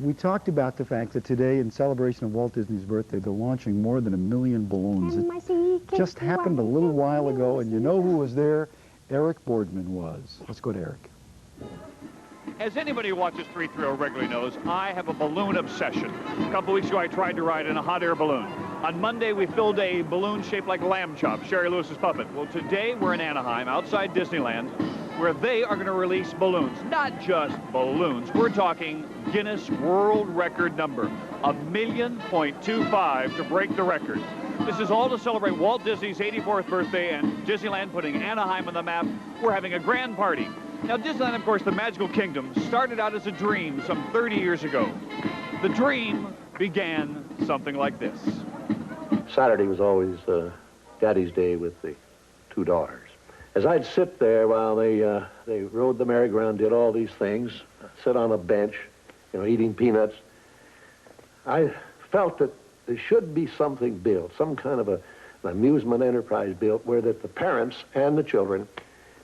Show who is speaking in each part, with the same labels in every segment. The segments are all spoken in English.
Speaker 1: We talked about the fact that today, in celebration of Walt Disney's birthday, they're launching more than 1 million balloons. It just happened a little while ago, and you know who was there? Eric Boardman was. Let's go to Eric.
Speaker 2: As anybody who watches 330 regularly knows, I have a balloon obsession. A couple weeks ago, I tried to ride in a hot air balloon. On Monday, we filled a balloon shaped like lamb chop, Sherry Lewis's puppet. Well, today, we're in Anaheim, outside Disneyland, where they are going to release balloons. Not just balloons. We're talking Guinness World Record number, 1,000,025 to break the record. This is all to celebrate Walt Disney's 84th birthday and Disneyland putting Anaheim on the map. We're having a grand party. Now, Disneyland, of course, the magical kingdom, started out as a dream some 30 years ago. The dream began something like this.
Speaker 3: Saturday was always Daddy's Day with the two daughters. As I'd sit there while they rode the merry-go-round, did all these things, sit on a bench, you know, eating peanuts, I felt that there should be something built, some kind of an amusement enterprise built where that the parents and the children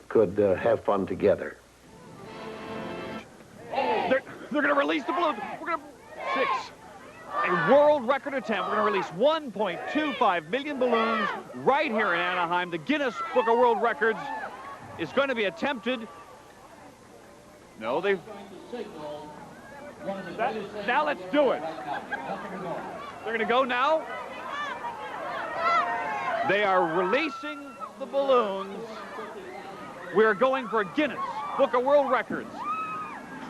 Speaker 3: could have fun together.
Speaker 2: They're going to release the balloon. We're going to... 6. A world record attempt. We're going to release 1.25 million balloons right here in Anaheim. The Guinness Book of World Records is going to be attempted. No, they've... Now let's do it. They're going to go now. They are releasing the balloons. We're going for Guinness Book of World Records.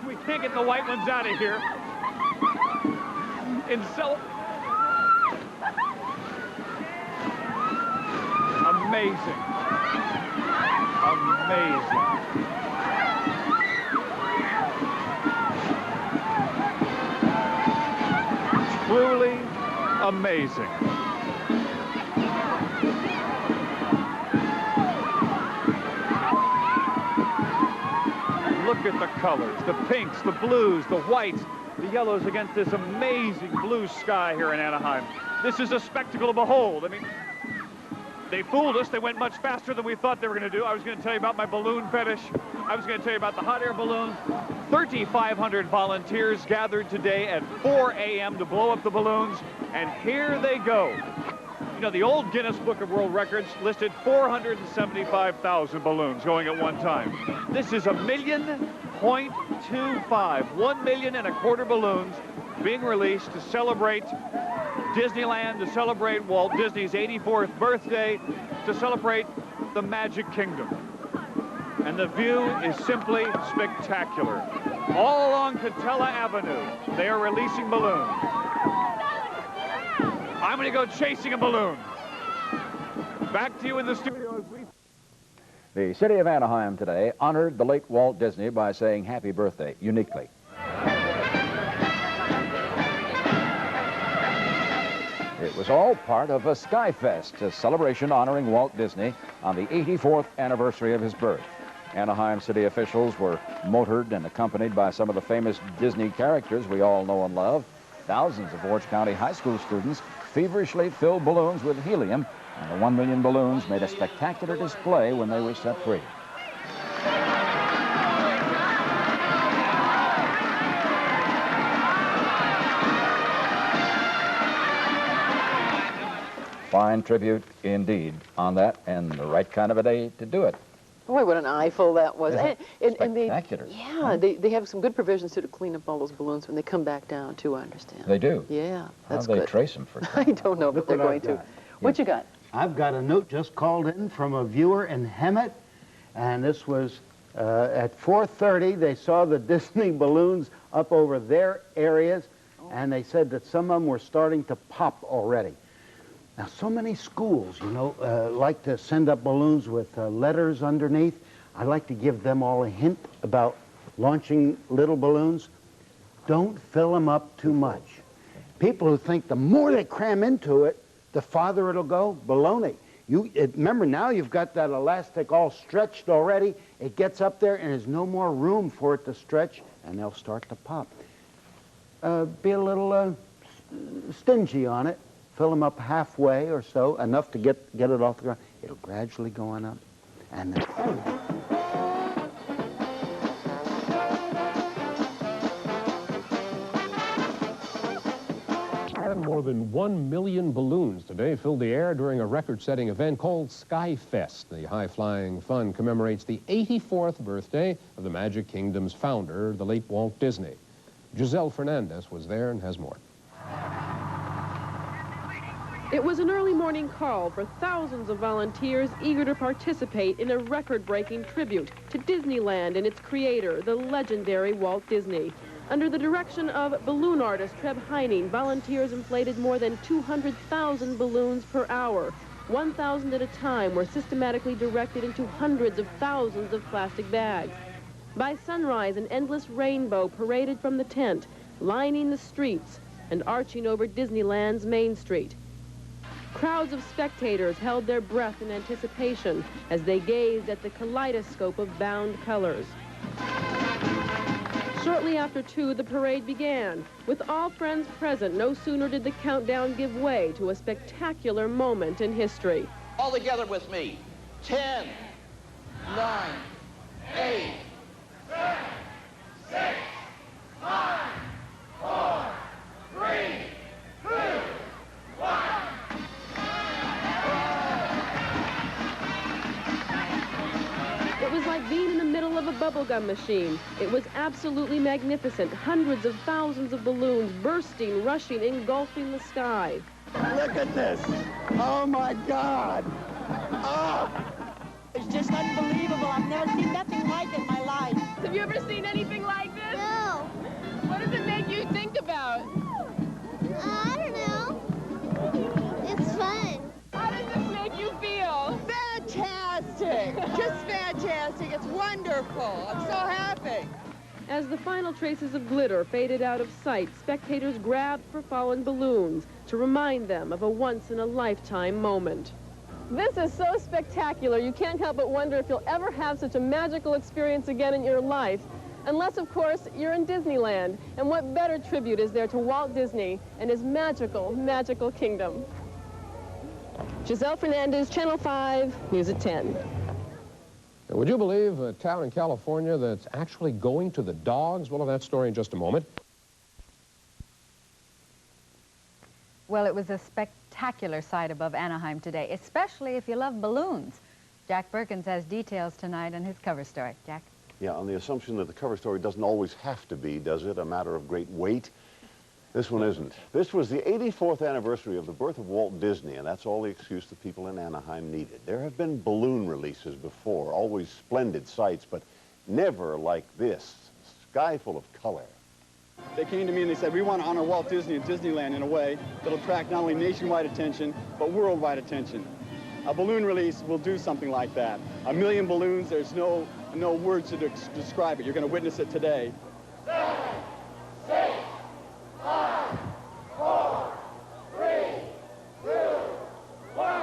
Speaker 2: We can't get the white ones out of here. Amazing. Amazing. Truly amazing. Look at the colors, the pinks, the blues, the whites, the yellows against this amazing blue sky here in Anaheim. This is a spectacle to behold. I mean, they fooled us. They went much faster than we thought they were going to do. I was going to tell you about my balloon fetish. I was going to tell you about the hot air balloon. 3,500 volunteers gathered today at 4 a.m. to blow up the balloons, and here they go. You know, the old Guinness Book of World Records listed 475,000 balloons going at one time. This is 1,000,025, 1,250,000 balloons being released to celebrate Disneyland, to celebrate Walt Disney's 84th birthday, to celebrate the Magic Kingdom. And the view is simply spectacular. All along Catella Avenue, they are releasing balloons. I'm going to go chasing a balloon. Back to you in the studio as we...
Speaker 4: The city of Anaheim today honored the late Walt Disney by saying happy birthday, uniquely. It was all part of a Skyfest, a celebration honoring Walt Disney on the 84th anniversary of his birth. Anaheim city officials were motored and accompanied by some of the famous Disney characters we all know and love. Thousands of Orange County high school students feverishly filled balloons with helium, and the 1 million balloons made a spectacular display when they were set free. Fine tribute indeed on that, and the right kind of a day to do it.
Speaker 5: Boy, what an eyeful that was.
Speaker 4: Spectacular.
Speaker 5: They have some good provisions to clean up all those balloons when they come back down, too, I understand.
Speaker 4: They do?
Speaker 5: Yeah, that's
Speaker 4: good. How do they
Speaker 5: good.
Speaker 4: trace them for
Speaker 5: I don't know, but they're going to. What you got?
Speaker 1: I've got a note just called in from a viewer in Hemet, and this was at 4:30. They saw the Disney balloons up over their areas, and they said that some of them were starting to pop already. Now, so many schools, you know, like to send up balloons with letters underneath. I'd like to give them all a hint about launching little balloons. Don't fill them up too much. People who think the more they cram into it, the farther it'll go, baloney. Remember, now you've got that elastic all stretched already. It gets up there, and there's no more room for it to stretch, and they'll start to pop. Be a little stingy on it. Fill them up halfway or so, enough to get it off the ground. It'll gradually go on up. And then...
Speaker 6: More than 1 million balloons today filled the air during a record-setting event called Skyfest. The high-flying fun commemorates the 84th birthday of the Magic Kingdom's founder, the late Walt Disney. Giselle Fernandez was there and has more.
Speaker 5: It was an early morning call for thousands of volunteers eager to participate in a record-breaking tribute to Disneyland and its creator, the legendary Walt Disney. Under the direction of balloon artist Treb Heining, volunteers inflated more than 200,000 balloons per hour. 1,000 at a time were systematically directed into hundreds of thousands of plastic bags. By sunrise, an endless rainbow paraded from the tent, lining the streets and arching over Disneyland's Main Street. Crowds of spectators held their breath in anticipation as they gazed at the kaleidoscope of bound colors. Shortly after 2, the parade began. With all friends present, no sooner did the countdown give way to a spectacular moment in history.
Speaker 7: All together with me. 10, 9, 8, 7, 6, 5, 4, 3, 2, 1.
Speaker 5: It was like being in the middle of a bubblegum machine. It was absolutely magnificent. Hundreds of thousands of balloons bursting, rushing, engulfing the sky.
Speaker 8: Look at this. Oh, my God. Oh.
Speaker 9: It's just unbelievable. I've never seen nothing like it in my life.
Speaker 10: Have you ever seen anything like this?
Speaker 11: No.
Speaker 10: What does it make you think about?
Speaker 11: I don't know. It's fun.
Speaker 10: How does this make you feel?
Speaker 9: Fantastic. Just fantastic. It's wonderful. I'm so happy.
Speaker 5: As the final traces of glitter faded out of sight, spectators grabbed for fallen balloons to remind them of a once-in-a-lifetime moment. This is so spectacular, you can't help but wonder if you'll ever have such a magical experience again in your life. Unless, of course, you're in Disneyland. And what better tribute is there to Walt Disney and his magical, magical kingdom? Giselle Fernandez, Channel 5, News at 10.
Speaker 6: Now, would you believe a town in California that's actually going to the dogs? We'll have that story in just a moment.
Speaker 12: Well, it was a spectacular sight above Anaheim today, especially if you love balloons. Jack Perkins has details tonight on his cover story. Jack?
Speaker 13: Yeah, on the assumption that the cover story doesn't always have to be, does it, a matter of great weight? This one isn't. This was the 84th anniversary of the birth of Walt Disney, and that's all the excuse the people in Anaheim needed. There have been balloon releases before, always splendid sights, but never like this, sky full of color.
Speaker 8: They came to me and they said, we want to honor Walt Disney and Disneyland in a way that'll attract not only nationwide attention, but worldwide attention. A balloon release will do something like that. 1 million balloons, there's no words to describe it. You're going to witness it today.
Speaker 7: 7, 6, 5, 4, 3, 2, 1.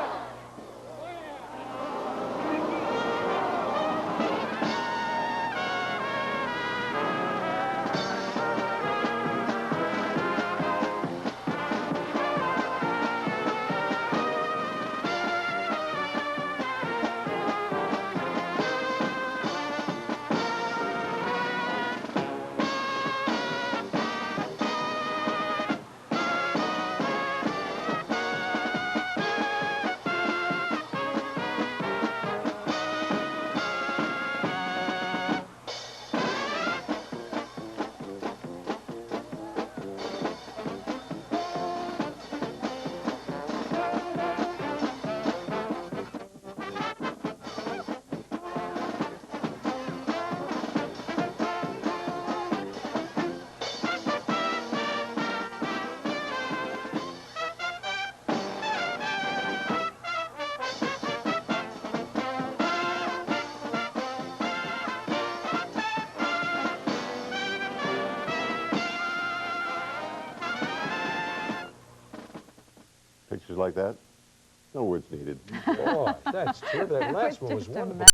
Speaker 13: Pictures like that, no words needed.
Speaker 6: Oh, that's true. That last one was wonderful.